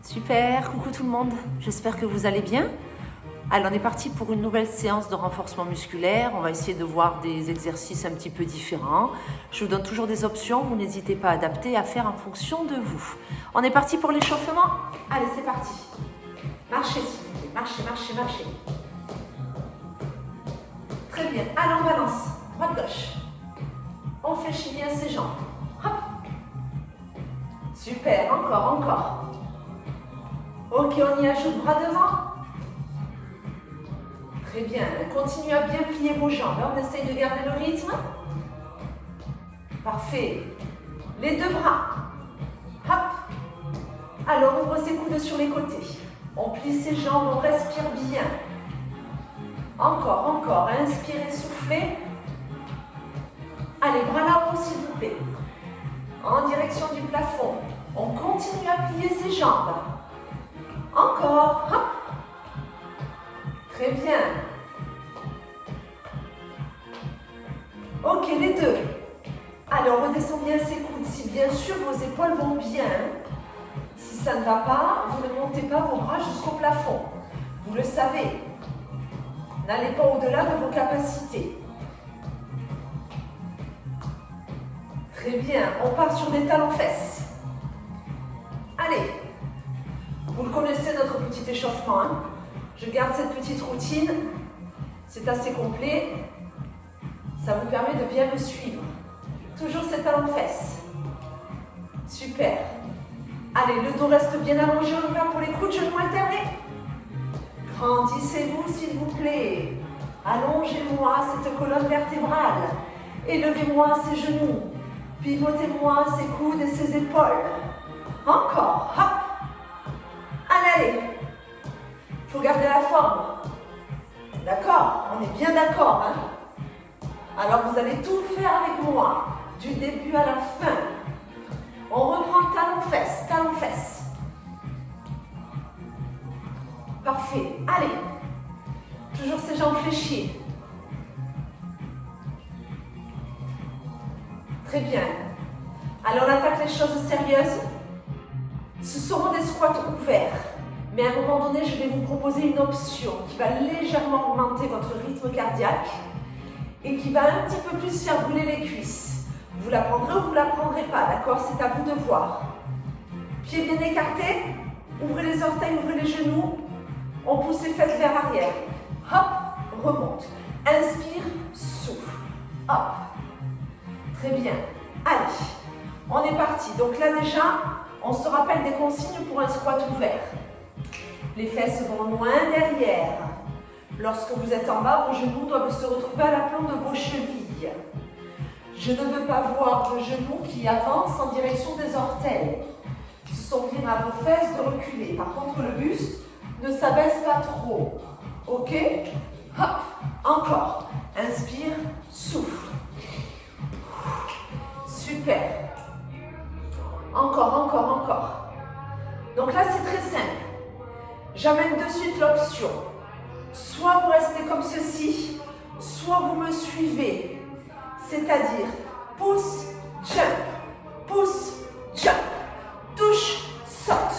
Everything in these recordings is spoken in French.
Super, coucou tout le monde, j'espère que vous allez bien. Alors on est parti pour une nouvelle séance de renforcement musculaire. On va essayer de voir des exercices un petit peu différents. Je vous donne toujours des options, vous n'hésitez pas à adapter, à faire en fonction de vous. On est parti pour l'échauffement. Allez, c'est parti. Marchez, s'il vous plaît, marchez, marchez, marchez. Très bien, allez, on balance, droite-gauche. On fléchit bien ses jambes. Hop. Super, encore. Ok, on y ajoute bras devant. Très bien, continuez à bien plier vos jambes. On essaye de garder le rythme. Parfait. Les deux bras. Hop. Alors, on ouvre ses coudes sur les côtés. On plie ses jambes, on respire bien. Encore. Inspirez, soufflez. Allez, bras là-haut, s'il vous plaît. En direction du plafond. On continue à plier ses jambes. Encore. Hop. Très bien. Ok, les deux. Alors, on redescend bien ses coudes. Si bien sûr vos épaules vont bien. Si ça ne va pas, vous ne montez pas vos bras jusqu'au plafond. Vous le savez. N'allez pas au-delà de vos capacités. Très bien. On part sur des talons-fesses. Allez. Vous le connaissez, notre petit échauffement. Hein? Je garde cette petite routine. C'est assez complet. Ça vous permet de bien me suivre. Toujours ces talons-fesses. Super. Allez, le dos reste bien allongé. On y va pour les coups de genoux alternés. Grandissez-vous, s'il vous plaît. Allongez-moi cette colonne vertébrale. Élevez-moi ces genoux. Pivotez-moi ces coudes et ces épaules. Encore. Hop. Allez. Il faut garder la forme. D'accord? On est bien d'accord, hein? Alors, vous allez tout faire avec moi, du début à la fin. On reprend talons-fesses, talons-fesses. Parfait. Allez. Toujours ces jambes fléchies. Très bien. Alors, on attaque les choses sérieuses. Ce seront des squats ouverts. Mais à un moment donné, je vais vous proposer une option qui va légèrement augmenter votre rythme cardiaque et qui va un petit peu plus faire brûler les cuisses. Vous la prendrez ou vous ne la prendrez pas, d'accord? C'est à vous de voir. Pieds bien écartés, ouvrez les orteils, ouvrez les genoux. On pousse les fesses vers l'arrière. Hop, remonte. Inspire, souffle. Hop. Très bien. Allez, on est parti. Donc là déjà, on se rappelle des consignes pour un squat ouvert. Les fesses vont loin derrière. Lorsque vous êtes en bas, vos genoux doivent se retrouver à l'aplomb de vos chevilles. Je ne veux pas voir vos genoux qui avancent en direction des orteils. Ce sont bien à vos fesses de reculer. Par contre, le buste ne s'abaisse pas trop. Ok? Hop, encore. Inspire, souffle. Super. Encore. Donc là, c'est très simple. J'amène de suite l'option. Soit vous restez comme ceci, soit vous me suivez. C'est-à-dire, pousse, jump, touche, saute.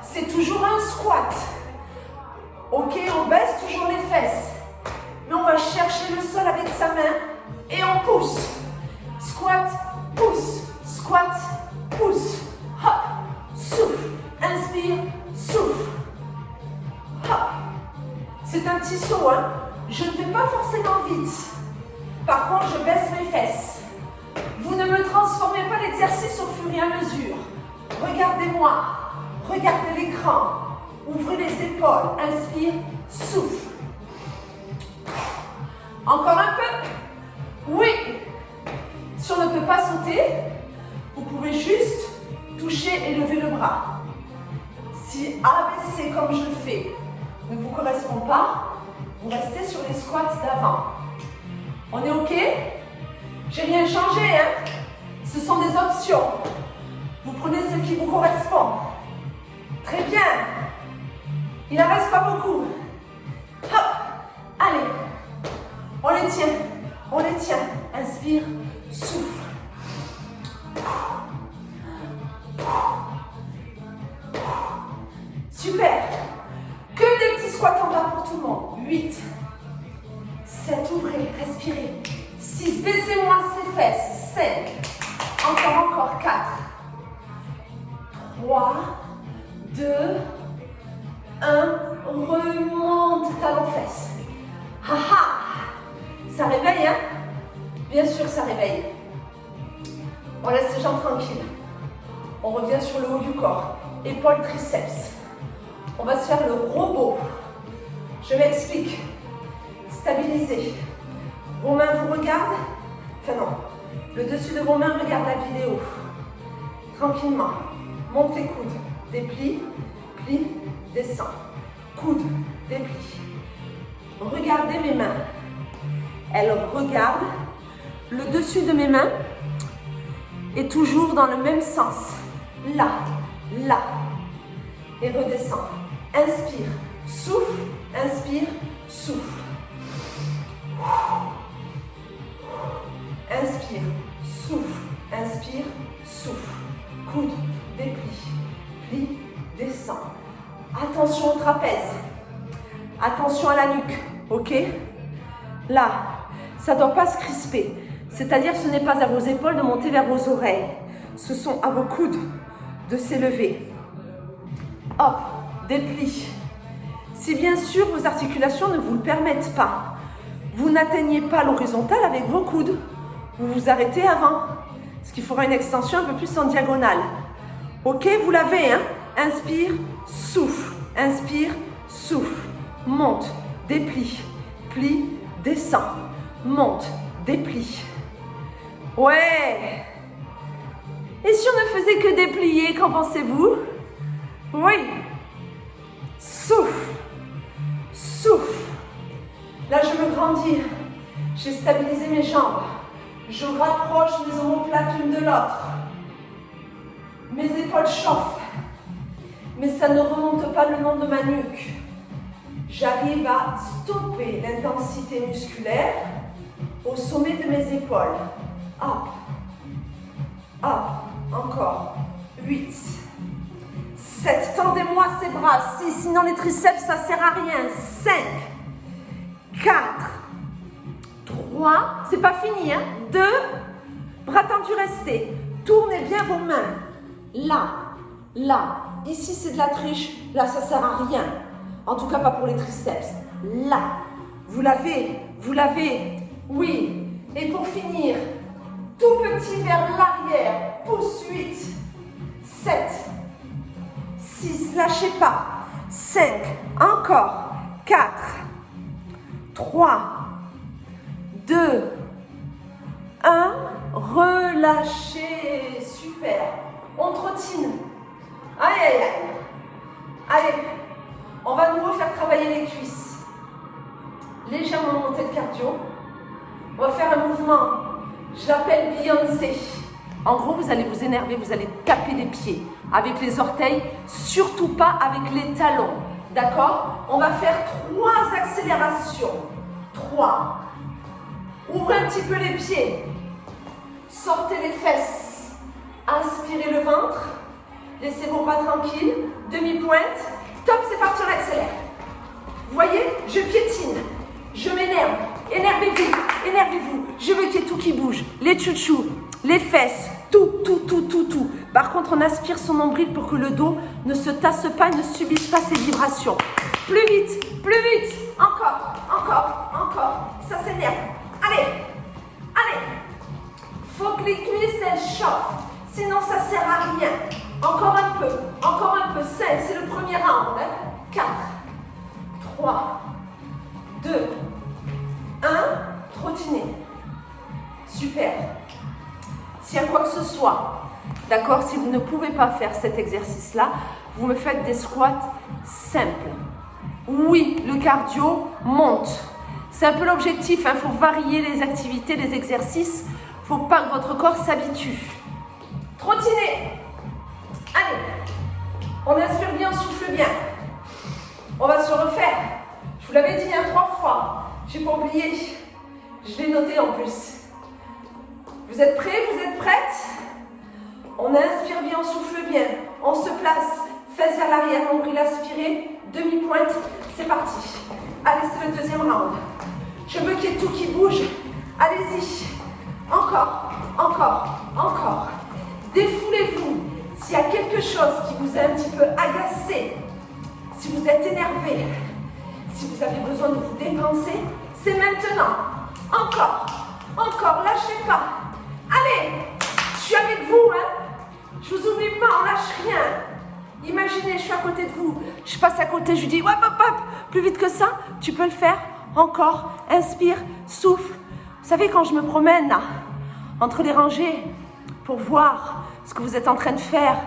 C'est toujours un squat. Ok, on baisse toujours les fesses. Mais on va chercher le sol avec sa main et on pousse. Squat, pousse. Hop, souffle. Inspire, souffle. Hop. C'est un petit saut, hein. Je ne vais pas forcément vite. Par contre, je baisse mes fesses. Vous ne me transformez pas l'exercice au fur et à mesure. Regardez-moi. Regardez l'écran. Ouvrez les épaules. Inspire, souffle. Encore un peu. Oui. Si on ne peut pas sauter, vous pouvez juste toucher et lever le bras. Si abaisser comme je le fais ne vous correspond pas, vous restez sur les squats d'avant. On est OK? J'ai rien changé, hein? Ce sont des options. Vous prenez ce qui vous correspond. Très bien. Il n'en reste pas beaucoup. Hop. Allez. On les tient. Inspire, souffle. Super. Que des petits squats en bas pour tout le monde. 8, 7, ouvrez, respirez. 6, baissez-moi ces fesses. 5, encore, 4, 3, 2, 1, remonte talon fesses. Ça réveille, hein? Bien sûr, ça réveille. On laisse les jambes tranquilles. On revient sur le haut du corps. Épaules, triceps. On va se faire le robot. Je m'explique. Stabilisez. Vos mains vous regardent. Enfin non. Le dessus de vos mains regarde la vidéo. Tranquillement. Montez coude. Déplie. Plie. Descend. Coude. Déplie. Regardez mes mains. Elles regardent. Le dessus de mes mains est toujours dans le même sens. Là, là. Et redescend. Inspire, souffle, inspire, souffle. Inspire, souffle, inspire, souffle. Coude, déplie, plie, descend. Attention au trapèze. Attention à la nuque, ok? Là, ça ne doit pas se crisper. C'est-à-dire, ce n'est pas à vos épaules de monter vers vos oreilles. Ce sont à vos coudes de s'élever. Hop, déplie. Si bien sûr vos articulations ne vous le permettent pas, vous n'atteignez pas l'horizontale avec vos coudes. Vous vous arrêtez avant, ce qui fera une extension un peu plus en diagonale. Ok, vous l'avez, hein? Inspire, souffle. Inspire, souffle. Monte, déplie. Plie, descend. Monte, déplie. Ouais. Et si on ne faisait que déplier, qu'en pensez-vous? Oui. Souffle. Souffle. Là, je me grandis. J'ai stabilisé mes jambes. Je rapproche mes omoplates l'une de l'autre. Mes épaules chauffent. Mais ça ne remonte pas le long de ma nuque. J'arrive à stopper l'intensité musculaire au sommet de mes épaules. Hop. Hop. Encore. 8. 7. Tendez-moi ces bras. 6. Sinon les triceps, ça ne sert à rien. 5. 4. 3. C'est pas fini, hein. 2. Bras tendus, restez. Tournez bien vos mains. Là. Là. Ici, c'est de la triche. Là, ça ne sert à rien. En tout cas, pas pour les triceps. Là. Vous l'avez. Vous l'avez. Oui. Et pour finir, tout petit vers l'arrière. Pousse. 8. 7. 6. Lâchez pas. 5. Encore. 4. 3. 2. 1. Relâchez. Super. On trottine. Aïe, aïe, aïe. Allez. On va nous refaire travailler les cuisses. Légèrement monter le cardio. On va faire un mouvement. Je l'appelle Beyoncé. En gros, vous allez vous énerver, vous allez taper les pieds avec les orteils, surtout pas avec les talons. D'accord? On va faire 3 accélérations. 3. Ouvrez un petit peu les pieds. Sortez les fesses. Inspirez le ventre. Laissez vos bras tranquilles. Demi-pointe. Top, c'est parti, on accélère. Vous voyez? Je piétine. Je m'énerve. Énervez-vous. Énervez-vous. Je veux qu'il y ait tout qui bouge. Les tchouchous, les fesses, tout. Par contre, on aspire son nombril pour que le dos ne se tasse pas et ne subisse pas ces vibrations. Plus vite. Encore. Ça s'énerve. Allez. Faut que les cuisses, elles chauffent. Sinon, ça sert à rien. Encore un peu. 5, c'est le premier round. 4, 3, 2, 1. Trottinez. Super. S'il y a quoi que ce soit, d'accord, si vous ne pouvez pas faire cet exercice-là, vous me faites des squats simples. Oui, le cardio monte. C'est un peu l'objectif, il faut varier les activités, les exercices. Il ne faut pas que votre corps s'habitue. Trottinez. Allez. On inspire bien, on souffle bien. On va se refaire. Je vous l'avais dit 3 fois. J'ai pas oublié. Je l'ai noté en plus. Vous êtes prêts? Vous êtes prêtes? On inspire bien, on souffle bien. On se place. Fesses vers l'arrière, nombril aspiré, demi-pointe, c'est parti. Allez, c'est le deuxième round. Je veux qu'il y ait tout qui bouge. Allez-y. Encore, encore, encore. Défoulez-vous. S'il y a quelque chose qui vous a un petit peu agacé, si vous êtes énervé, si vous avez besoin de vous dépenser, c'est maintenant. Encore, encore, lâchez pas. Allez, je suis avec vous, hein. Je vous oublie pas, on lâche rien. Imaginez, je suis à côté de vous, je passe à côté, je lui dis, hop, hop, hop, plus vite que ça, tu peux le faire. Encore, inspire, souffle. Vous savez, quand je me promène là, entre les rangées, pour voir ce que vous êtes en train de faire,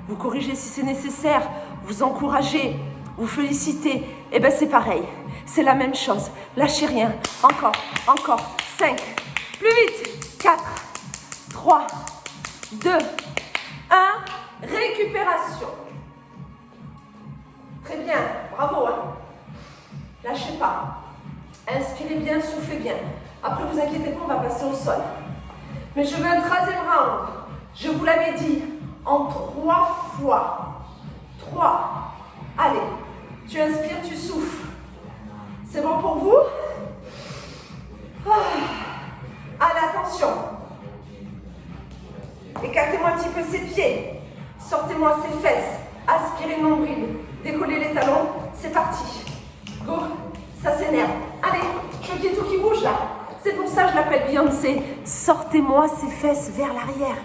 vous corrigez si c'est nécessaire, vous encouragez, vous félicitez, et bien c'est pareil, c'est la même chose. Lâchez rien, encore, encore, 5, plus vite, 4, 3, 2, 1, récupération. Très bien, bravo, hein. Lâchez pas. Inspirez bien, soufflez bien. Après, vous inquiétez pas, on va passer au sol. Mais je veux un troisième round. Je vous l'avais dit, en 3 fois. 3. Allez, tu inspires, tu souffles. C'est bon pour vous? Allez, attention. Écartez-moi un petit peu ses pieds. Sortez-moi ses fesses. Aspirez le nombril. Décollez les talons. C'est parti. Go. Ça s'énerve. Allez, je veux qu'il y ait tout qui bouge là. C'est pour ça que je l'appelle Beyoncé. Sortez-moi ces fesses vers l'arrière.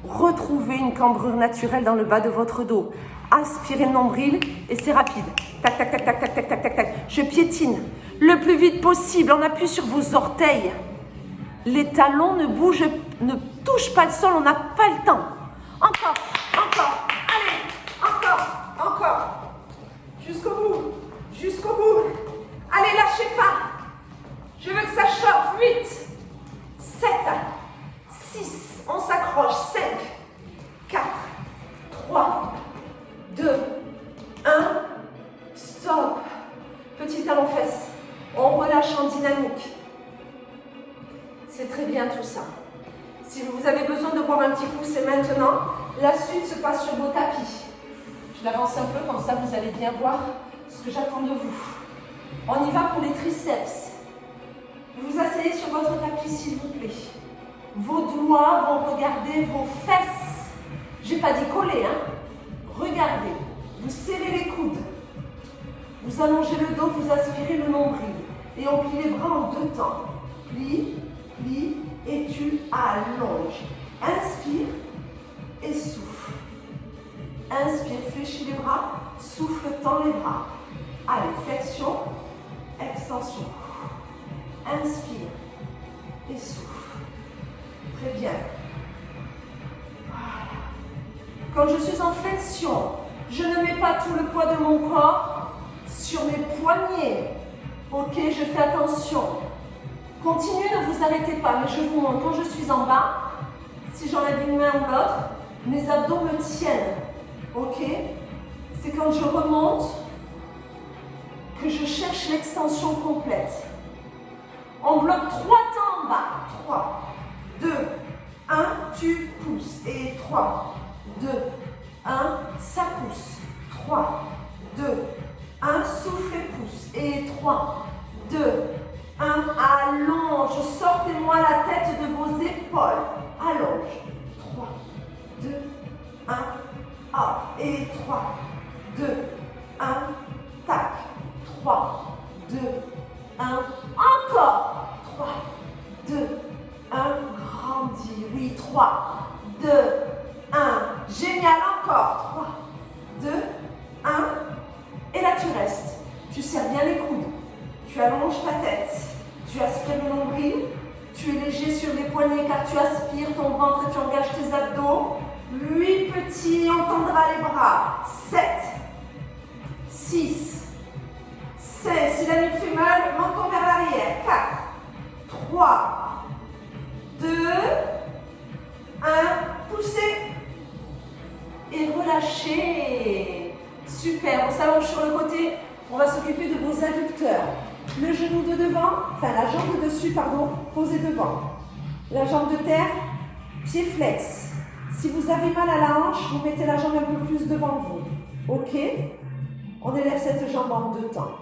Retrouvez une cambrure naturelle dans le bas de votre dos. Aspirez le nombril et c'est rapide. Tac, tac, tac, tac, tac, tac, tac, tac, tac. Je piétine le plus vite possible. On appuie sur vos orteils. Les talons ne bougent, ne touchent pas le sol. On n'a pas le temps. Encore, encore. Allez, encore, encore. Jusqu'au bout, jusqu'au bout. Allez, lâchez pas. Je veux que ça chauffe. 8, 7, 6, on s'accroche. 5, 4, 3, 2, 1. Stop. Petit talon fesse. On relâche en dynamique. C'est très bien tout ça. Si vous avez besoin de boire un petit coup, c'est maintenant. La suite se passe sur vos tapis. Je l'avance un peu, comme ça vous allez bien voir ce que j'attends de vous. On y va pour les triceps. Vous vous asseyez sur votre tapis, s'il vous plaît. Vos doigts vont regarder vos fesses. J'ai pas dit coller, hein. Regardez. Vous serrez les coudes. Vous allongez le dos, vous aspirez le nombril. Et on plie les bras en 2 temps. Plie, plie, et tu allonges. Inspire et souffle. Inspire, fléchis les bras. Souffle, tends les bras. Allez, flexion, extension. Inspire et souffle. Très bien. Voilà. Quand je suis en flexion, je ne mets pas tout le poids de mon corps sur mes poignets. Ok, je fais attention. Continuez, ne vous arrêtez pas, mais je vous montre. Quand je suis en bas, si j'enlève une main ou l'autre, mes abdos me tiennent. Ok? C'est quand je remonte que je cherche l'extension complète. On bloque 3 temps en bas. 3, 2, 1, tu pousses. Et 3, 2, 1, ça pousse. 3, 2, 1, souffle et pousse. Et 3, 2, 1, allonge. Sortez-moi la tête de vos épaules. Allonge. 3, 2, 1, hop. Et 3, 2, 1, tac. 3, 2, 1, encore. 3, 2, 1, grandis. Oui, 3, 2, 1. Génial, encore. 3, 2, 1. Et là, tu restes. Tu serres bien les coudes. Tu allonges ta tête. Tu aspires le nombril. Tu es léger sur les poignets car tu aspires ton ventre et tu engages tes abdos. 8 petits, on tendra les bras. 7, 6, 5. Si la nuque fait mal, menton vers l'arrière. 4, 3, 2, 1. Poussez. Et relâchez. Super. On s'allonge sur le côté. On va s'occuper de vos adducteurs. Le genou de devant, enfin la jambe de dessus, pardon, posée devant. La jambe de terre, pied flex. Si vous avez mal à la hanche, vous mettez la jambe un peu plus devant vous. Ok? On élève cette jambe en 2 temps.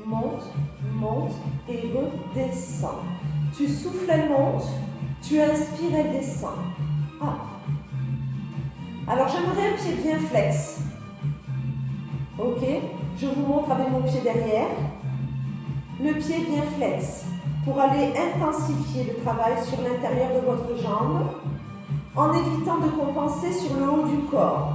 Monte, monte et redescend. Tu souffles, elle monte. Tu inspires, elle descend. Ah. Alors j'aimerais un pied bien flex. Ok? Je vous montre avec mon pied derrière. Le pied bien flex pour aller intensifier le travail sur l'intérieur de votre jambe en évitant de compenser sur le haut du corps.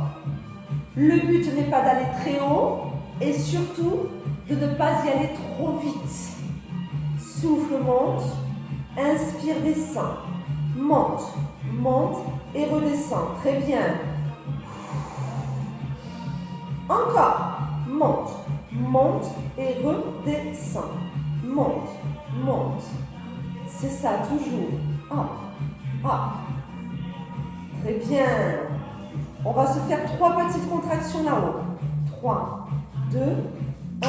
Le but n'est pas d'aller très haut et surtout de ne pas y aller trop vite. Souffle, monte, inspire, descend, monte, monte et redescend. Très bien. Encore, monte, monte et redescend. Monte, monte. C'est ça, toujours. Hop, hop. Très bien. On va se faire 3 petites contractions là-haut. 3, 2, 1,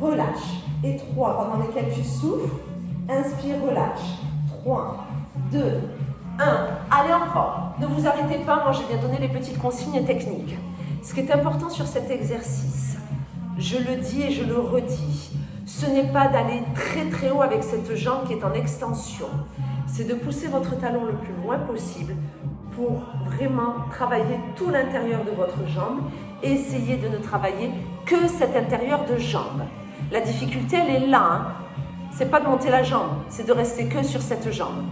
relâche. Et 3 pendant lesquelles tu souffles. Inspire, relâche. 3, 2, 1. Allez encore. Ne vous arrêtez pas, moi je viens donner les petites consignes techniques. Ce qui est important sur cet exercice, je le dis et je le redis, ce n'est pas d'aller très très haut avec cette jambe qui est en extension. C'est de pousser votre talon le plus loin possible pour vraiment travailler tout l'intérieur de votre jambe et essayer de ne travailler que cet intérieur de jambe. La difficulté, elle est là. Hein. C'est pas de monter la jambe, c'est de rester que sur cette jambe.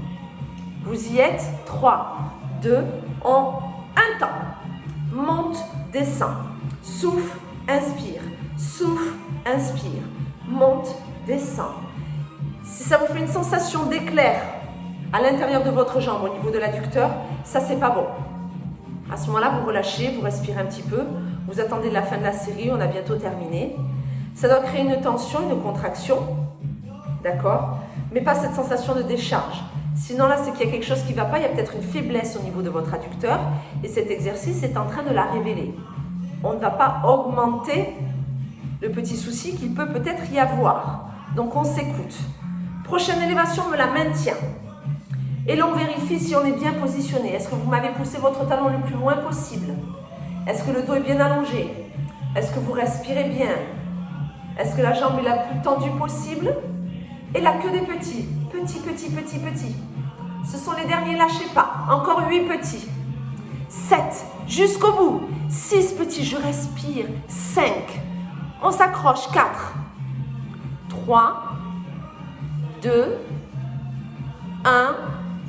Vous y êtes. 3, 2, en un temps. Monte, descend. Souffle, inspire. Souffle, inspire. Monte, descend. Si ça vous fait une sensation d'éclair à l'intérieur de votre jambe, au niveau de l'adducteur, ça c'est pas bon. À ce moment-là, vous relâchez, vous respirez un petit peu, vous attendez la fin de la série, on a bientôt terminé. Ça doit créer une tension, une contraction, d'accord? Mais pas cette sensation de décharge. Sinon là, c'est qu'il y a quelque chose qui ne va pas, il y a peut-être une faiblesse au niveau de votre adducteur et cet exercice est en train de la révéler. On ne va pas augmenter le petit souci qu'il peut peut-être y avoir. Donc on s'écoute. Prochaine élévation, on me la maintient. Et là, on vérifie si on est bien positionné. Est-ce que vous m'avez poussé votre talon le plus loin possible? Est-ce que le dos est bien allongé? Est-ce que vous respirez bien? Est-ce que la jambe est la plus tendue possible? Et la queue des petits. Petits, petits, petits, petits. Ce sont les derniers, lâchez pas. Encore 8 petits. 7, jusqu'au bout. 6 petits, je respire. 5. On s'accroche. 4. 3. 2. 1.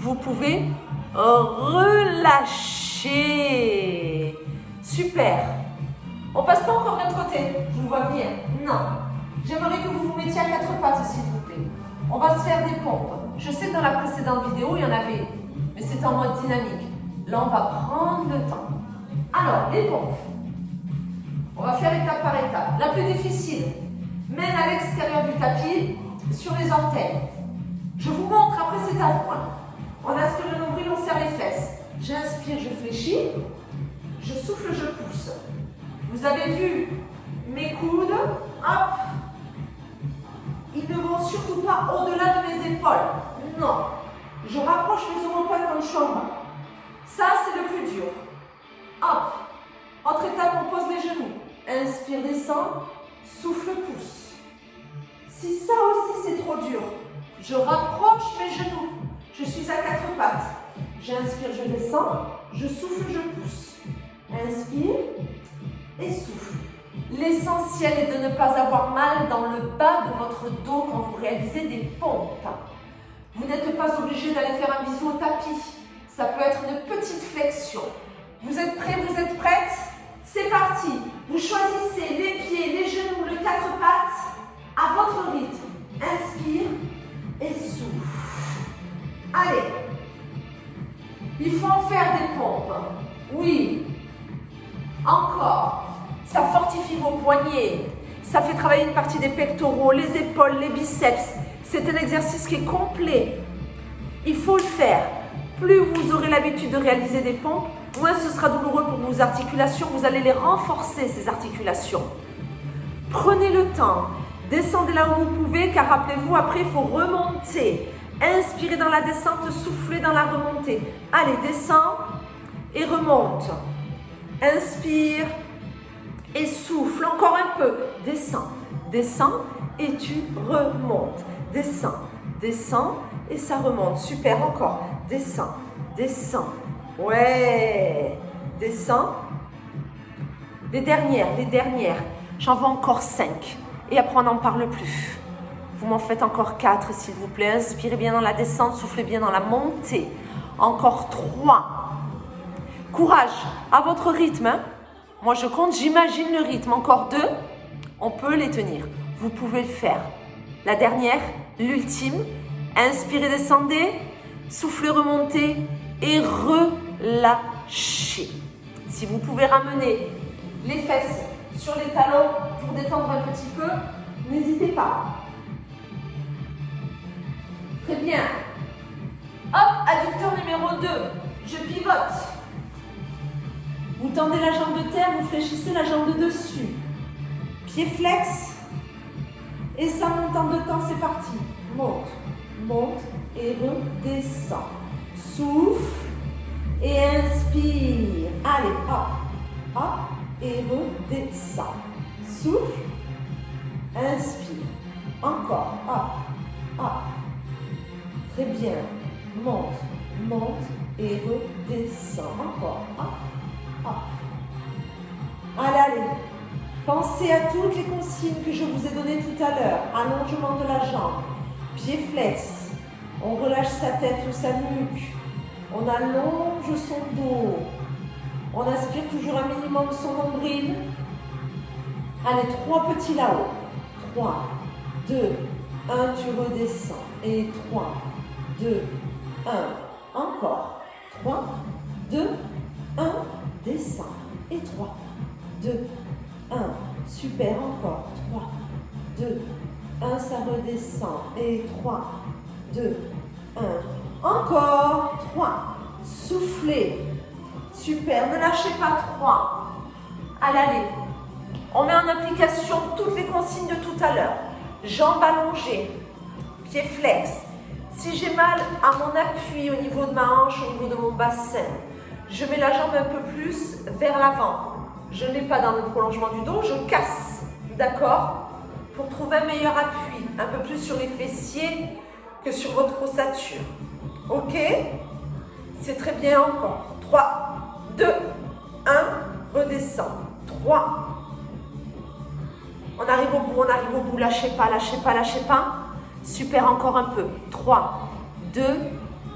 Vous pouvez relâcher. Super. On passe pas encore de l'autre côté. Je vous vois venir. Non. J'aimerais que vous vous mettiez à 4 pattes, s'il vous plaît. On va se faire des pompes. Je sais que dans la précédente vidéo, il y en avait, mais c'est en mode dynamique. Là, on va prendre le temps. Alors, les pompes. On va faire étape par étape. La plus difficile, mène à l'extérieur du tapis, sur les orteils. Je vous montre, après c'est à vous. On aspire le nombril, on serre les fesses. J'inspire, je fléchis. Je souffle, je pousse. Vous avez vu mes coudes, hop. Ils ne vont surtout pas au-delà de mes épaules. Non. Je rapproche mes omoplates quand je suis en bas. Ça, c'est le plus dur. Hop. Autre étape, on pose les genoux. Inspire, descend. Souffle, pousse. Si ça aussi, c'est trop dur, je rapproche mes genoux. Je suis à 4 pattes. J'inspire, je descends. Je souffle, je pousse. Inspire et souffle. L'essentiel est de ne pas avoir mal dans le bas de votre dos quand vous réalisez des pompes. Vous n'êtes pas obligé d'aller faire un bisou au tapis. Ça peut être une petite flexion. Vous êtes prêts, vous êtes prêtes? C'est parti. Vous choisissez les pieds, les genoux, les 4 pattes à votre rythme. Inspire et souffle. Allez. Il faut en faire des pompes. Oui. Encore. Ça fortifie vos poignets. Ça fait travailler une partie des pectoraux, les épaules, les biceps. C'est un exercice qui est complet. Il faut le faire. Plus vous aurez l'habitude de réaliser des pompes, moins ce sera douloureux pour vos articulations. Vous allez les renforcer, ces articulations. Prenez le temps. Descendez là où vous pouvez, car rappelez-vous, après, il faut remonter. Inspirez dans la descente, soufflez dans la remontée. Allez, descends. et remonte. Inspire et souffle encore un peu. Descends, descends et tu remontes. Descends, descends et ça remonte. Super, encore. Descends, descends. Ouais. Descends. Les dernières. J'en vois encore 5. Et après, on n'en parle plus. Vous m'en faites encore 4, s'il vous plaît. Inspirez bien dans la descente, soufflez bien dans la montée. Encore 3. Courage, à votre rythme. Hein. Moi, je compte, j'imagine le rythme. Encore 2, on peut les tenir. Vous pouvez le faire. La dernière, l'ultime. Inspirez, descendez. Soufflez, remontez. Et relâchez. Si vous pouvez ramener les fesses sur les talons pour détendre un petit peu, n'hésitez pas. Très bien. Hop, adducteur numéro 2. Je pivote. Vous tendez la jambe de terre, vous fléchissez la jambe de dessus. Pied flex. Et ça monte en 2 temps, c'est parti. Monte, monte et redescend. Souffle et inspire. Allez, hop, hop et redescend. Souffle, inspire. Encore, hop, hop. Très bien. Monte, monte et redescend. Encore, hop, hop. Allez, allez. Pensez à toutes les consignes que je vous ai données tout à l'heure. Allongement de la jambe, pied flex. On relâche sa tête ou sa nuque. On allonge son dos. On aspire toujours un minimum son nombril. Allez, 3 petits là-haut. 3, 2, 1, tu redescends. Et 3, 2, 1. Encore. 3, 2, 1. Descends. Et 3, 2, 1. Super. Encore. 3, 2, 1. Ça redescend. Et 3, 2, 1. Encore. 3. Soufflez. Super. Ne lâchez pas. 3. Allez, allez. On met en application toutes les consignes de tout à l'heure. Jambes allongées. Pied flex. Si j'ai mal à mon appui au niveau de ma hanche, au niveau de mon bassin, je mets la jambe un peu plus vers l'avant. Je ne l'ai pas dans le prolongement du dos, je casse. D'accord? Pour trouver un meilleur appui, un peu plus sur les fessiers que sur votre ossature. Ok? C'est très bien encore. 3, 2, 1, redescends. 3. On arrive au bout, lâchez pas, lâchez pas, lâchez pas. Super, encore un peu. 3, 2,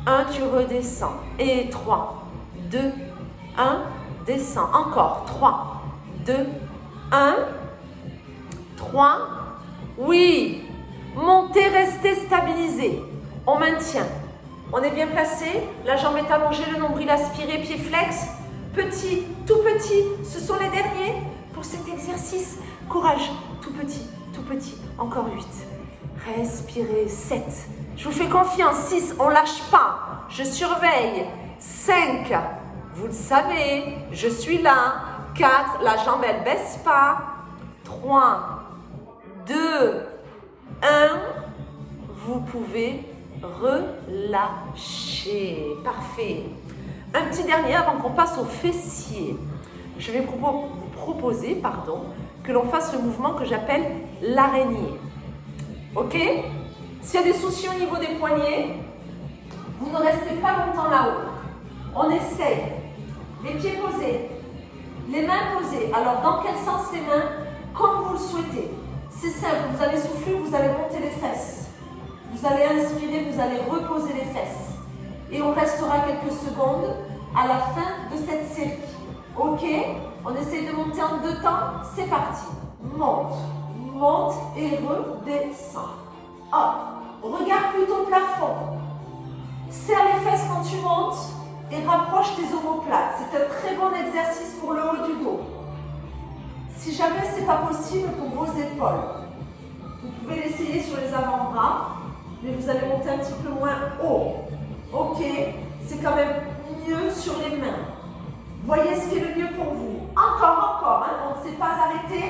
1, tu redescends. Et 3, 2, 1, descends. Encore. 3, 2, 1, 3. Oui. Montez, restez stabilisé. On maintient. On est bien placé. La jambe est allongée, le nombril aspiré, pied flex. Petit, tout petit. Ce sont les derniers pour cet exercice. Courage. Tout petit. Encore 8. Respirez. 7. Je vous fais confiance. 6. On lâche pas. Je surveille. 5. Vous le savez. Je suis là. 4. La jambe, elle baisse pas. 3. 2. 1. Vous pouvez relâcher. Parfait. Un petit dernier avant qu'on passe aux fessiers. Je vais vous proposer, que l'on fasse le mouvement que j'appelle l'araignée. Ok? S'il y a des soucis au niveau des poignets, vous ne restez pas longtemps là-haut. On essaye. Les pieds posés, les mains posées. Alors, dans quel sens les mains? Comme vous le souhaitez. C'est simple, vous allez souffler, vous allez monter les fesses. Vous allez inspirer, vous allez reposer les fesses. Et on restera quelques secondes à la fin de cette série. Ok? On essaye de monter en 2 temps. C'est parti. Monte, monte et redescends. Hop. Regarde plutôt le plafond. Serre les fesses quand tu montes et rapproche tes omoplates. C'est un très bon exercice pour le haut du dos. Si jamais ce n'est pas possible pour vos épaules, vous pouvez l'essayer sur les avant-bras, mais vous allez monter un petit peu moins haut. Ok, c'est quand même mieux sur les mains. Voyez ce qui est le mieux pour vous. Encore, hein, on ne s'est pas arrêté.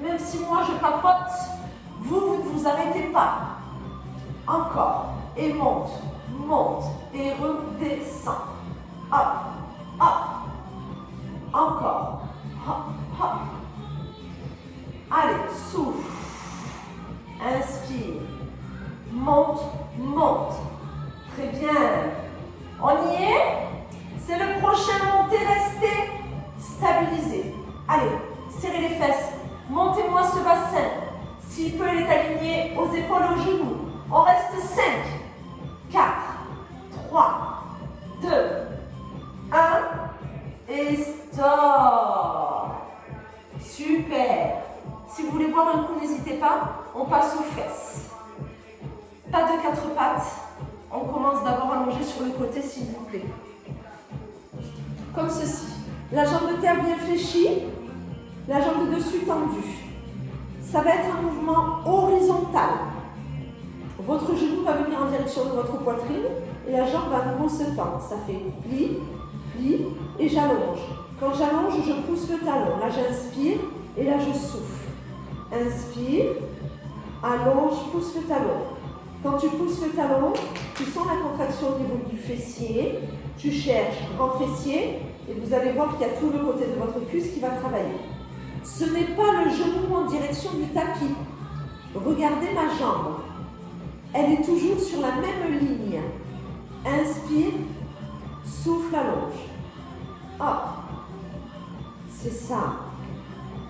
Même si moi je papote, vous ne vous arrêtez pas. Encore, et monte, monte, et redescends. Hop, hop, stabiliser. Allez, serrez les fesses. Montez-moi ce bassin. S'il peut, il est aligné aux épaules, aux genoux. On reste 5, 4, 3, 2, 1. Et stop. Super. Si vous voulez boire un coup, n'hésitez pas. On passe aux fesses. Pas de 4 pattes. On commence d'abord à longer sur le côté, s'il vous plaît. Comme ceci. La jambe de terre bien fléchie. La jambe de dessus tendue. Ça va être un mouvement horizontal. Votre genou va venir en direction de votre poitrine et la jambe va à nouveau se tendre. Ça fait pli, pli et j'allonge. Quand j'allonge, je pousse le talon. Là, j'inspire et là, je souffle. Inspire, allonge, pousse le talon. Quand tu pousses le talon, tu sens la contraction au niveau du fessier. Tu cherches grand fessier et vous allez voir qu'il y a tout le côté de votre cuisse qui va travailler. Ce n'est pas le genou en direction du tapis. Regardez ma jambe. Elle est toujours sur la même ligne. Inspire, souffle, allonge. Hop. C'est ça.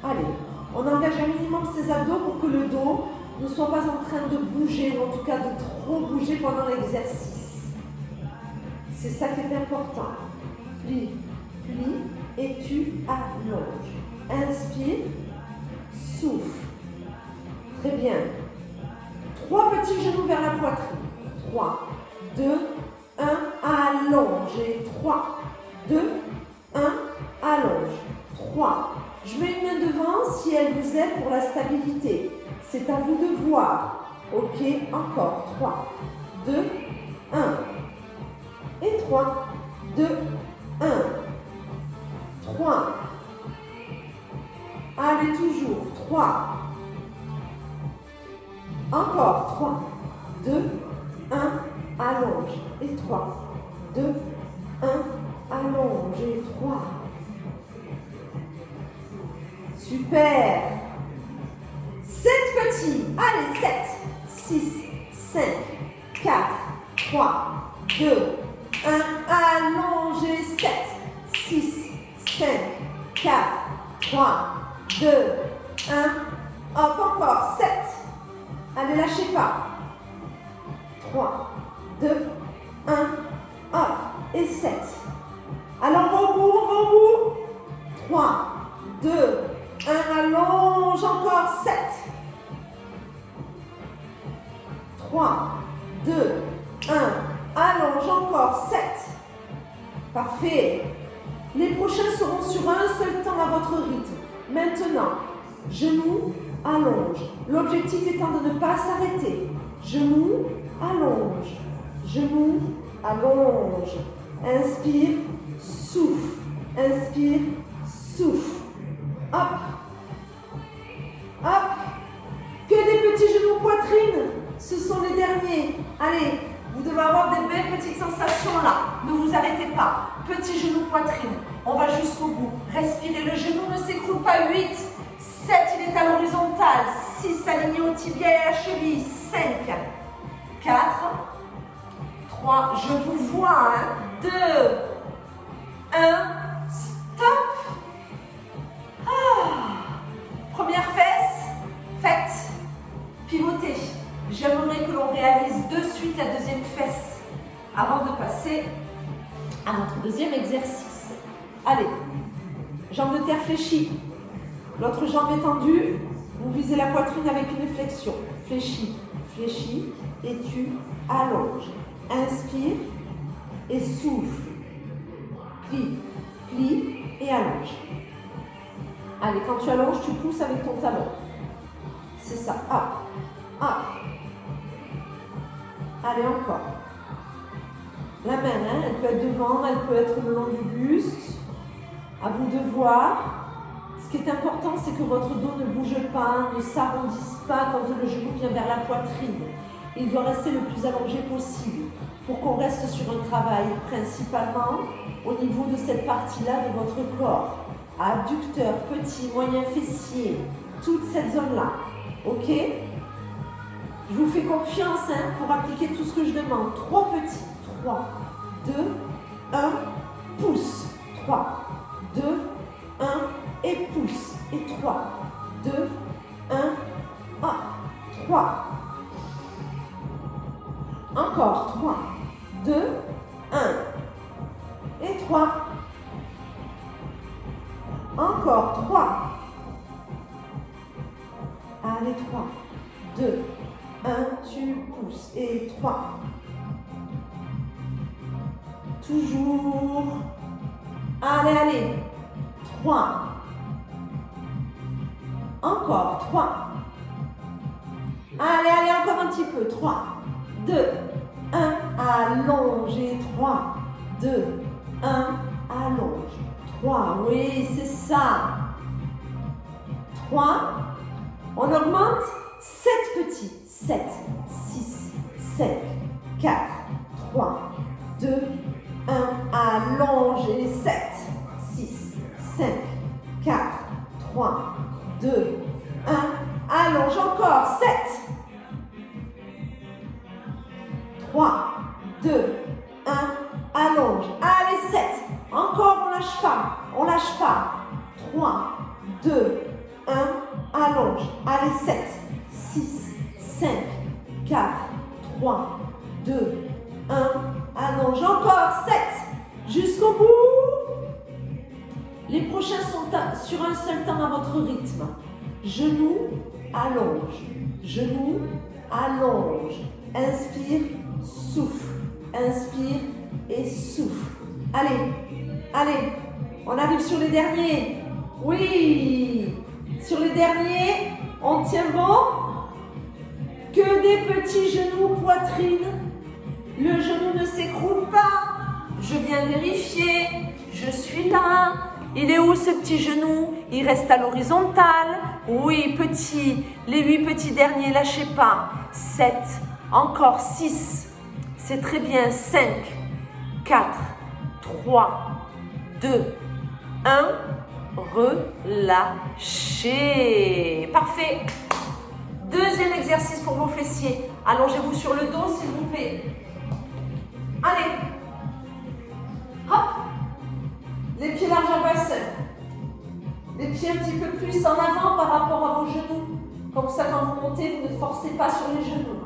Allez, on engage un minimum ses abdos pour que le dos ne soit pas en train de bouger, ou en tout cas de trop bouger pendant l'exercice. C'est ça qui est important. Plie, plie et tu allonges. Inspire, souffle. Très bien. 3 petits genoux vers la poitrine. 3, 2, 1, allonge. Et 3, 2, 1, allonge. 3. Je mets une main devant si elle vous aide pour la stabilité. C'est à vous de voir. Ok, encore. 3, 2, 1. Et 3, 2, 1. 3. Allez, toujours. 3. Encore. 3, 2, 1. Allonge. Et 3, 2, 1. Allonge. Et 3. Super. 7 petits. Allez, 7, 6, 5, 4, 3, 2, 1. Allongez. 7, 6, 5, 4, 3, 2, 1. Hop, encore. 7. Allez, lâchez pas. 3, 2, 1. Hop. Et 7. Alors, on va au bout, on va au bout. 3, 2, 1. Allonge. Encore. 7. 3, 2, 1. Allonge. Encore. 7. Parfait. Les prochains seront sur un seul temps à votre rythme. Maintenant, genoux, allonge. L'objectif étant de ne pas s'arrêter. Genoux, allonge. Genoux, allonge. Inspire, souffle. Inspire, souffle. Hop. Hop. Que des petits genoux poitrine. Ce sont les derniers. Allez, vous devez avoir des belles petites sensations là. Ne vous arrêtez pas. Petits genoux poitrine. On va jusqu'au bout. Respirez. Le genou ne s'écroule pas. 8. 7, il est à l'horizontale. 6, aligné au tibia et à la cheville. 5, 4, 3, je vous vois. 2, 1, stop. Première fesse, faite. Pivotez. J'aimerais que l'on réalise de suite la deuxième fesse avant de passer à notre deuxième exercice. Allez, jambe de terre fléchie. L'autre jambe est tendue, vous visez la poitrine avec une flexion. Fléchis, fléchis et tu allonges. Inspire et souffle. Plie, plie et allonge. Allez, quand tu allonges, tu pousses avec ton talon. C'est ça. Hop, hop. Allez, encore. La main, elle peut être devant, elle peut être le long du buste. À vous de voir. Ce qui est important, c'est que votre dos ne bouge pas, ne s'arrondisse pas quand le genou vient vers la poitrine. Il doit rester le plus allongé possible pour qu'on reste sur un travail principalement au niveau de cette partie-là de votre corps. Adducteur, petit, moyen fessier, toute cette zone-là. Ok? Je vous fais confiance pour appliquer tout ce que je demande. 3 petits. 3, 2, 1, pousse. 3, 2, 1, et 3, 2, 1, hop, 3. Encore 3, 2, 1 et 3. Encore 3. Allez, 3, 2, 1, tu pousses et 3. Toujours. Allez, allez. 3. Encore 3. Allez, allez, encore un petit peu. 3, 2, 1. Allonge et 3, 2, 1. Allonge. 3. Oui, c'est ça. 3. On augmente. 7 petits. 7, 6, 5, 4, 3, 2, 1. Allonge et 7, 6, 5, 4, 3, 2, 1. Allonge encore. 7. 3, 2, 1. Allonge. Allez, 7. Encore, on lâche pas. On lâche pas. 3, 2, 1. Allonge. Allez, 7, 6, 5, 4, 3, 2, 1. Allonge. Encore. 7. Jusqu'au bout. Les prochains sont sur un seul temps à votre rythme. Genoux, allonge. Genoux, allonge. Inspire, souffle. Inspire et souffle. Allez, allez. On arrive sur les derniers. Oui. Sur les derniers, on tient bon. Que des petits genoux, poitrine. Le genou ne s'écroule pas. Je viens vérifier. Je suis là. Il est où ce petit genou? Il reste à l'horizontale. Oui, petit. Les 8 petits derniers, lâchez pas. 7. Encore 6. C'est très bien. 5, 4, 3, 2, 1. Relâchez. Parfait. Deuxième exercice pour vos fessiers. Allongez-vous sur le dos, s'il vous plaît. Allez. Hop. Les pieds larges à bassin. Les pieds un petit peu plus en avant par rapport à vos genoux. Comme ça, quand vous montez, vous ne forcez pas sur les genoux.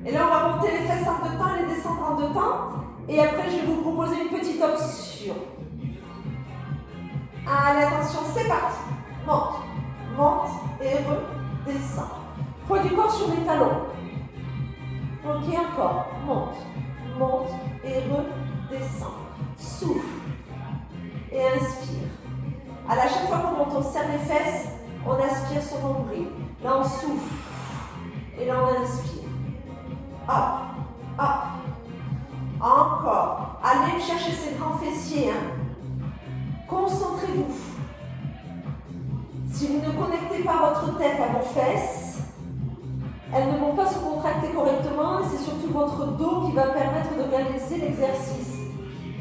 Et là, on va monter les fesses en 2 temps et les descendre en 2 temps. Et après, je vais vous proposer une petite option. Allez, attention, c'est parti. Monte, monte et redescends. Poids du corps sur les talons. Ok, encore. Monte, monte et redescends. Souffle et inspire. À chaque fois qu'on monte, on serre les fesses, on aspire son nombril. Là, on souffle et là, on inspire. Hop, hop. Encore. Allez chercher ces grands fessiers. Concentrez-vous. Si vous ne connectez pas votre tête à vos fesses, elles ne vont pas se contracter correctement et c'est surtout votre dos qui va permettre de réaliser l'exercice.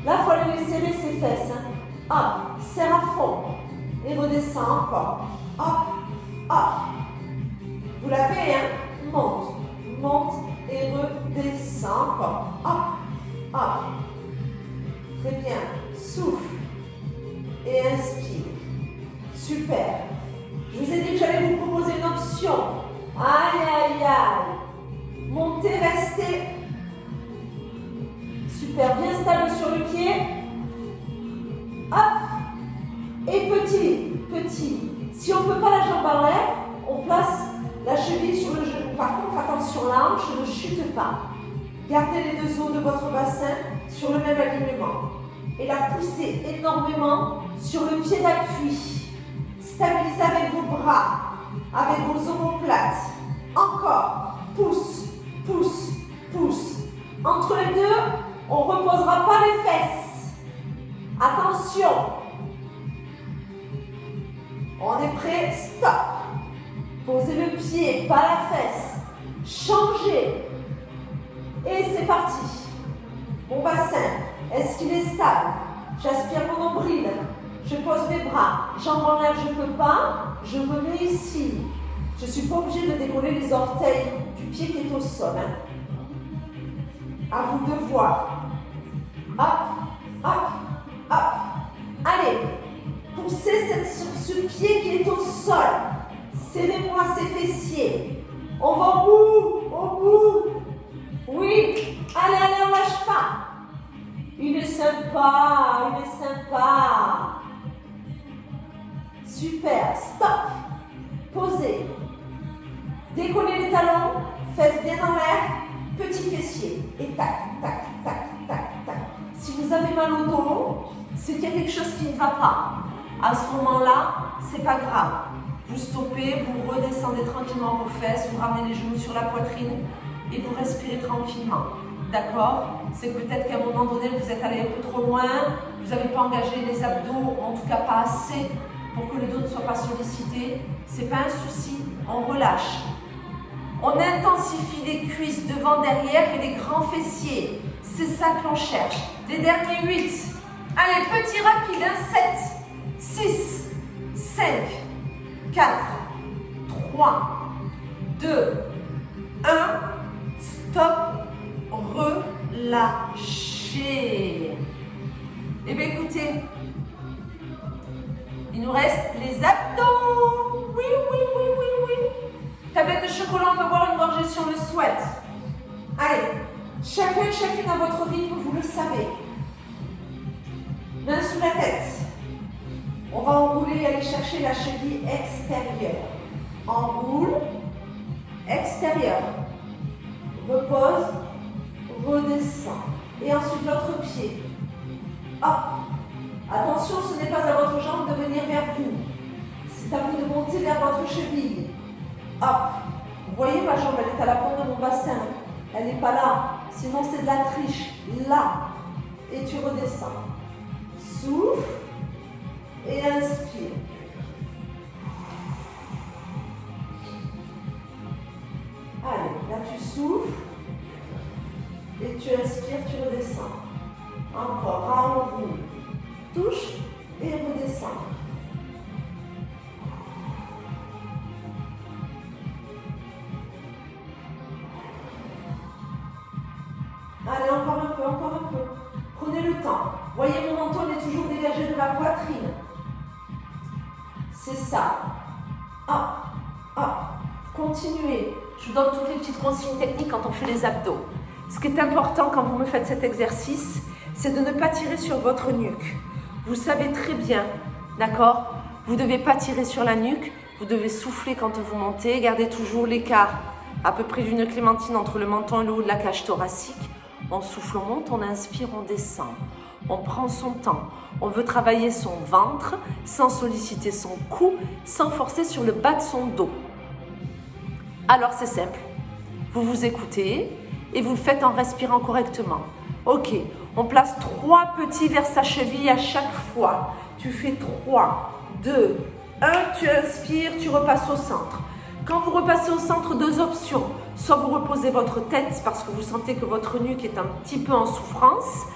Là, il faut aller les serrer ces fesses. Hop, serre à fond et redescends encore. Hop, hop. Vous l'avez, monte, monte et redescends encore. Hop, hop. Très bien. Souffle et inspire. Super. Je vous ai dit que j'allais vous proposer une option. Aïe, aïe, aïe. Montez, restez. Super. Bien stable sur le pied. Hop. Et petit, petit. Si on ne peut pas la jambe en l'air, on place la cheville sur le genou. Par contre, attention, la hanche ne chute pas. Gardez les 2 os de votre bassin sur le même alignement. Et la poussez énormément sur le pied d'appui. Stabilisez avec vos bras, avec vos omoplates. Encore. Pousse, pousse, pousse. Entre les deux, on ne reposera pas les fesses. Attention. On est prêt? Stop. Posez le pied, pas la fesse. Changez. Et c'est parti. Mon bassin, est-ce qu'il est stable? J'aspire mon nombril. Je pose mes bras. Jambes en l'air, je ne peux pas. Je me mets ici. Je ne suis pas obligée de décoller les orteils du pied qui est au sol. À vous de voir. Hop, hop, hop. Allez, poussez sur Ce pied qui est au sol. Serrez-moi ces fessiers. On va au bout. Oui. Allez, on lâche pas. Il est sympa. Super. Stop. Posez. Décollez les talons. Fesses bien en l'air. Petit fessier. Et tac, tac, tac, tac, tac. Si vous avez mal au dos, c'est qu'il y a quelque chose qui ne va pas. À ce moment-là, c'est pas grave. Vous stoppez, vous redescendez tranquillement vos fesses, vous ramenez les genoux sur la poitrine et vous respirez tranquillement. D'accord? C'est peut-être qu'à un moment donné, vous êtes allé un peu trop loin, vous n'avez pas engagé les abdos, en tout cas pas assez, pour que le dos ne soit pas sollicité. C'est pas un souci, on relâche. On intensifie les cuisses devant, derrière et les grands fessiers. C'est ça que l'on cherche. Les derniers 8. Allez, petit rapide, 7, 6, 5, 4, 3, 2, 1. Stop. Relâchez. Eh bien, écoutez, il nous reste les abdos. Oui. Tablette de chocolat, on peut boire une gorgée si on le souhaite. Allez, chacune à votre rythme, vous le savez. Main sous la tête. On va enrouler et aller chercher la cheville extérieure. Enroule, extérieur. Repose, redescend. Et ensuite l'autre pied. Hop. Attention, ce n'est pas à votre jambe de venir vers vous. C'est à vous de monter vers votre cheville. Hop. Vous voyez, ma jambe, elle est à la pointe de mon bassin. Elle n'est pas là. Sinon, c'est de la triche. Là. Et tu redescends. Souffle. Et inspire. Allez, là tu souffles. Et tu inspires, tu redescends. Encore, enroule. Touche et redescends. Allez, encore un peu. Prenez le temps. Voyez, mon menton est toujours dégagé de ma poitrine. C'est ça. Hop. Continuez. Je vous donne toutes les petites consignes techniques quand on fait les abdos. Ce qui est important quand vous me faites cet exercice, c'est de ne pas tirer sur votre nuque. Vous savez très bien, d'accord? Vous ne devez pas tirer sur la nuque, vous devez souffler quand vous montez. Gardez toujours l'écart à peu près d'une clémentine entre le menton et le haut de la cage thoracique. On souffle, on monte, on inspire, on descend. On prend son temps. On veut travailler son ventre sans solliciter son cou, sans forcer sur le bas de son dos. Alors c'est simple. Vous vous écoutez et vous le faites en respirant correctement. Ok, on place 3 petits vers sa cheville à chaque fois. Tu fais 3, 2, 1, tu inspires, tu repasses au centre. Quand vous repassez au centre, 2 options. Soit vous reposez votre tête parce que vous sentez que votre nuque est un petit peu en souffrance,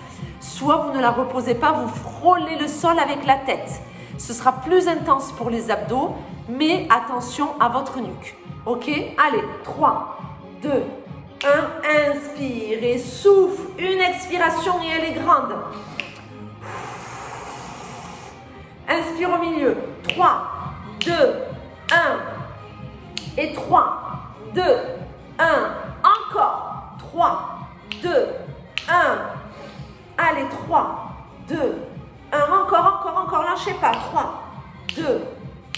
soit vous ne la reposez pas, vous frôlez le sol avec la tête. Ce sera plus intense pour les abdos, mais attention à votre nuque. Ok? Allez, 3, 2, 1, inspire et souffle. Une expiration et elle est grande. Inspire au milieu. 3, 2, 1. Et 3, 2, 1. Encore. 3, 2, 1. Allez, 3, 2, 1. Encore. Lâchez pas. 3, 2,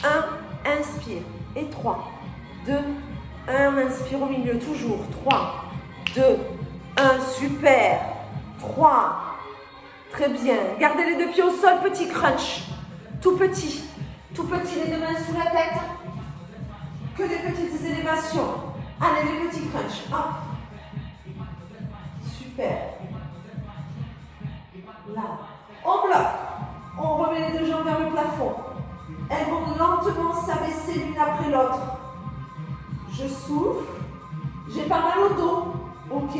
1. Inspire. Et 3, 2, 1. Inspire au milieu. Toujours. 3, 2, 1. Super. 3. Très bien. Gardez les 2 pieds au sol. Petit crunch. Tout petit. Les 2 mains sous la tête. Que des petites élévations. Allez, les petits crunchs. Hop. Super. Là. On bloque. On remet les 2 jambes vers le plafond. Elles vont lentement s'abaisser l'une après l'autre. Je souffle. J'ai pas mal au dos. Ok.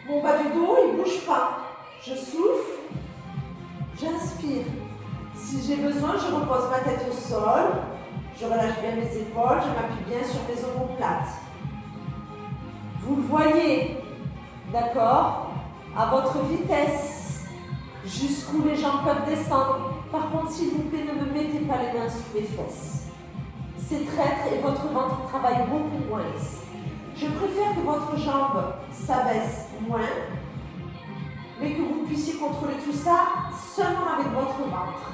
Mon bas du dos, il ne bouge pas. Je souffle. J'inspire. Si j'ai besoin, je repose ma tête au sol. Je relâche bien mes épaules. Je m'appuie bien sur mes omoplates. Vous le voyez. D'accord? À votre vitesse. Jusqu'où les jambes peuvent descendre. Par contre, s'il vous plaît, ne me mettez pas les mains sous les fesses. C'est traître et votre ventre travaille beaucoup moins. Je préfère que votre jambe s'abaisse moins, mais que vous puissiez contrôler tout ça seulement avec votre ventre.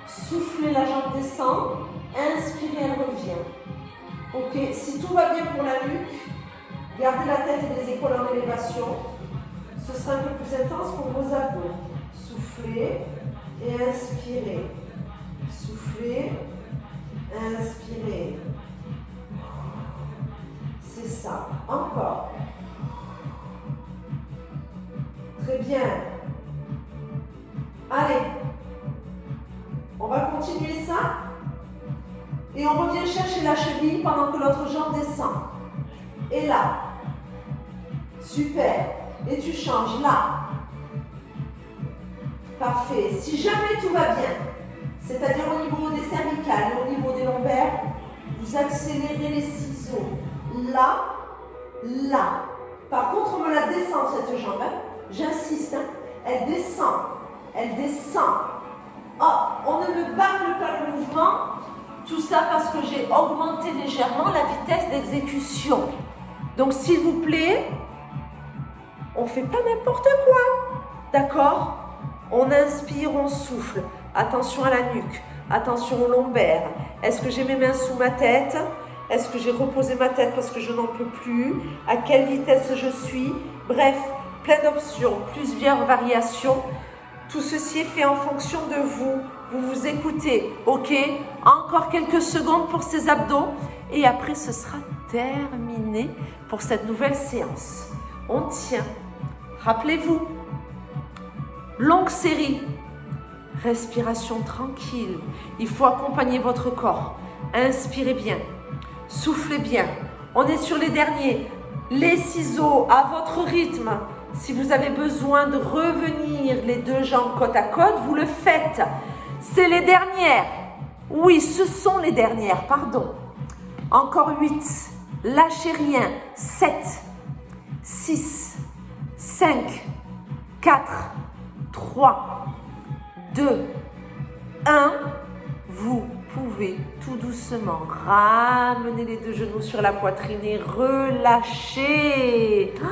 Soufflez, la jambe descend, inspirez, elle revient. Ok, si tout va bien pour la nuque, gardez la tête et les épaules en élévation. Ce sera un peu plus intense pour vos abdos. Soufflez et inspirez. Soufflez, inspirez. C'est ça. Encore. Très bien. Allez. On va continuer ça. Et on revient chercher la cheville pendant que l'autre jambe descend. Et là. Super. Et tu changes là. Parfait. Si jamais tout va bien, c'est-à-dire au niveau des cervicales et au niveau des lombaires, vous accélérez les ciseaux. Là, là. Par contre, on me la descend cette jambe. Hein. J'insiste. Hein. Elle descend. Elle descend. Oh, on ne me bâcle pas le mouvement. Tout ça parce que j'ai augmenté légèrement la vitesse d'exécution. Donc, s'il vous plaît, on ne fait pas n'importe quoi. D'accord? On inspire, on souffle. Attention à la nuque. Attention aux lombaires. Est-ce que j'ai mes mains sous ma tête? Est-ce que j'ai reposé ma tête parce que je n'en peux plus? À quelle vitesse je suis? Bref, plein d'options, plusieurs variations. Tout ceci est fait en fonction de vous. Vous vous écoutez, ok? Encore quelques secondes pour ces abdos et après ce sera terminé pour cette nouvelle séance. On tient. Rappelez-vous, longue série, respiration tranquille. Il faut accompagner votre corps. Inspirez bien, soufflez bien. On est sur les derniers. Les ciseaux à votre rythme. Si vous avez besoin de revenir les deux jambes côte à côte, vous le faites. C'est les dernières. Oui, ce sont les dernières, pardon. Encore 8. Lâchez rien. 7, 6, 5, 4, 3, 2, 1. Vous pouvez tout doucement ramener les deux genoux sur la poitrine et relâcher. Oh,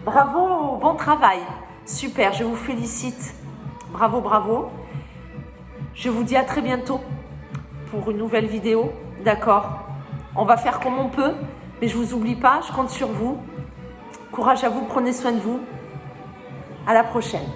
bravo, bon travail. Super, je vous félicite. Bravo, bravo. Je vous dis à très bientôt pour une nouvelle vidéo. D'accord? On va faire comme on peut, mais je ne vous oublie pas, je compte sur vous. Courage à vous, prenez soin de vous. À la prochaine.